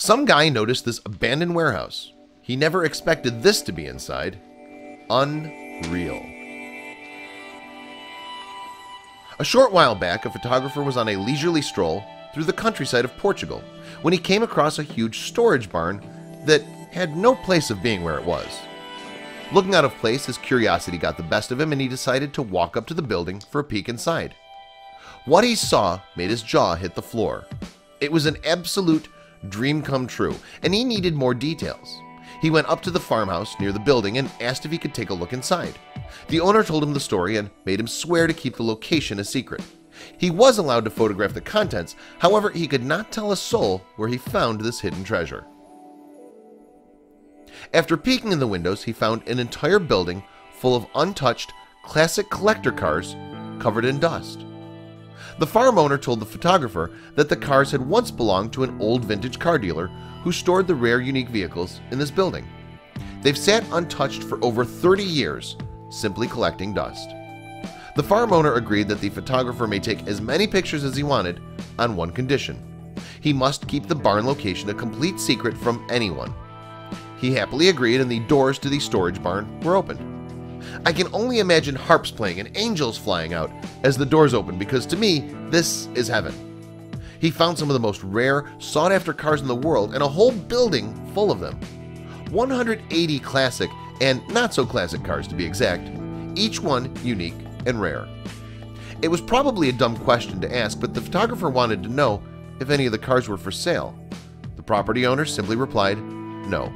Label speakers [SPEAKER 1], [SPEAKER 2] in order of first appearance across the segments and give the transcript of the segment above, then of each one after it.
[SPEAKER 1] Some guy noticed this abandoned warehouse. He never expected this to be inside. Unreal. A short while back, a photographer was on a leisurely stroll through the countryside of Portugal when he came across a huge storage barn that had no place of being where it was. Looking out of place, his curiosity got the best of him and he decided to walk up to the building for a peek inside. What he saw made his jaw hit the floor. It was an absolute dream come true, and he needed more details. He went up to the farmhouse near the building and asked if he could take a look inside. The owner told him the story and made him swear to keep the location a secret. He was allowed to photograph the contents, however, he could not tell a soul where he found this hidden treasure. After peeking in the windows, he found an entire building full of untouched, classic collector cars covered in dust. The farm owner told the photographer that the cars had once belonged to an old vintage car dealer who stored the rare unique vehicles in this building. They've sat untouched for over 30 years, simply collecting dust. The farm owner agreed that the photographer may take as many pictures as he wanted on one condition. He must keep the barn location a complete secret from anyone. He happily agreed and the doors to the storage barn were opened. I can only imagine harps playing and angels flying out as the doors open because to me, this is heaven. He found some of the most rare, sought-after cars in the world and a whole building full of them. 180 classic and not-so-classic cars to be exact, each one unique and rare. It was probably a dumb question to ask, but the photographer wanted to know if any of the cars were for sale. The property owner simply replied, no.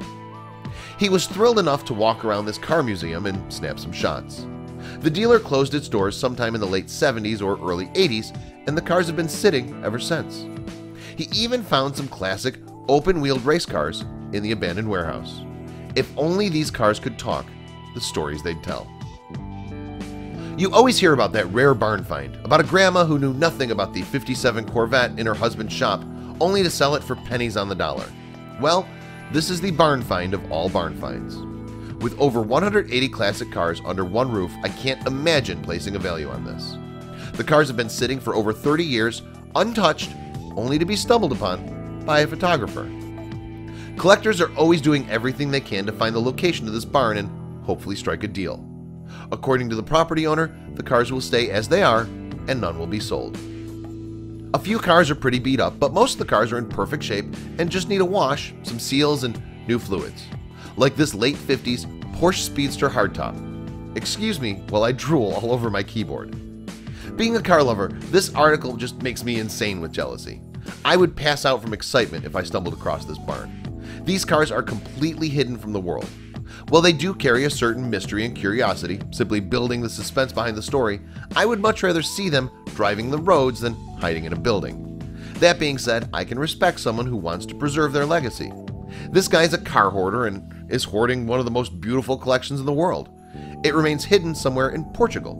[SPEAKER 1] He was thrilled enough to walk around this car museum and snap some shots. The dealer closed its doors sometime in the late 70s or early 80s, and the cars have been sitting ever since. He even found some classic open-wheeled race cars in the abandoned warehouse. If only these cars could talk, the stories they'd tell. You always hear about that rare barn find, about a grandma who knew nothing about the '57 Corvette in her husband's shop, only to sell it for pennies on the dollar. Well, this is the barn find of all barn finds. With over 180 classic cars under one roof, I can't imagine placing a value on this. The cars have been sitting for over 30 years, untouched, only to be stumbled upon by a photographer. Collectors are always doing everything they can to find the location of this barn and hopefully strike a deal. According to the property owner, the cars will stay as they are and none will be sold. A few cars are pretty beat up, but most of the cars are in perfect shape and just need a wash, some seals, and new fluids. Like this late 50s Porsche Speedster hardtop. Excuse me while I drool all over my keyboard. Being a car lover, this article just makes me insane with jealousy. I would pass out from excitement if I stumbled across this barn. These cars are completely hidden from the world. While they do carry a certain mystery and curiosity, simply building the suspense behind the story, I would much rather see them driving the roads than hiding in a building. That being said, I can respect someone who wants to preserve their legacy. This guy's a car hoarder and is hoarding one of the most beautiful collections in the world. It remains hidden somewhere in Portugal.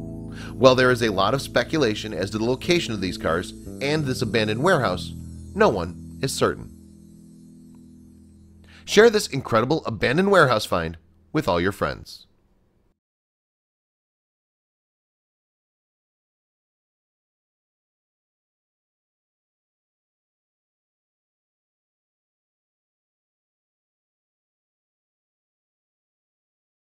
[SPEAKER 1] While there is a lot of speculation as to the location of these cars and this abandoned warehouse, no one is certain. Share this incredible abandoned warehouse find with all your friends.